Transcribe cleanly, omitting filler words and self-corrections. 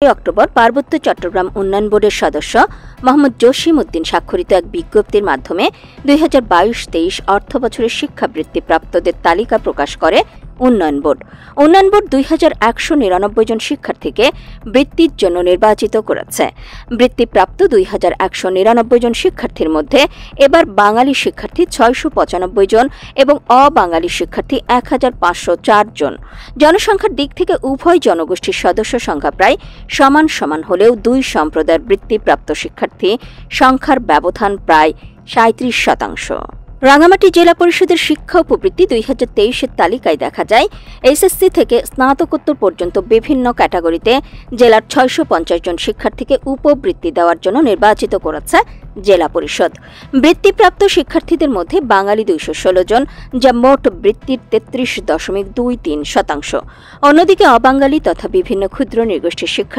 October পার্বত্য চট্টগ্রাম উন্নয়ন বোর্ডের সদস্য মোহাম্মদ জসিম উদ্দিন স্বাক্ষরিত এক বিজ্ঞপ্তির মাধ্যমে 2022-23 অর্থবছরের শিক্ষাবৃত্তিপ্রাপ্তদের তালিকা প্রকাশ করে উন্নয়ন বোর্ড। উন্নয়ন বোর্ড 2199 জন শিক্ষার্থীকে বৃত্তির জন্য নির্বাচিত করেছে। বৃত্তিপ্রাপ্ত 2199 জন শিক্ষার্থীর মধ্যে এবার বাঙালি শিক্ষার্থী 695 জন এবং অবাঙালি শিক্ষার্থী 1504 জন। জনসংখ্যার দিক থেকে উভয় জনগোষ্ঠীর সদস্য সংখ্যা প্রায় সমান সমান হলেও দুই সম্প্রদায়ের বৃত্তিপ্রাপ্ত শিক্ষার্থী সংখ্যার ব্যবধান প্রায় 37%। রাঙামাটি জেলা পরিষদের শিক্ষা উপবৃত্তি 2023-এর তালিকায় দেখা যায়, এসএসসি থেকে স্নাতকোত্তর পর্যন্ত বিভিন্ন ক্যাটাগরিতে জেলার 650 জন শিক্ষার্থীকে উপবৃত্তি দেওয়ার জন্য নির্বাচিত করেছে জেলা পরিষদ। বৃত্তিপ্রাপ্ত শিক্ষার্থীদের মধ্যে বাঙালি 216 জন, যা মোট বৃত্তির 33.23%। অন্যদিকে অবাঙালি তথা বিভিন্ন ক্ষুদ্র নৃগোষ্ঠীর শিক্ষার্থী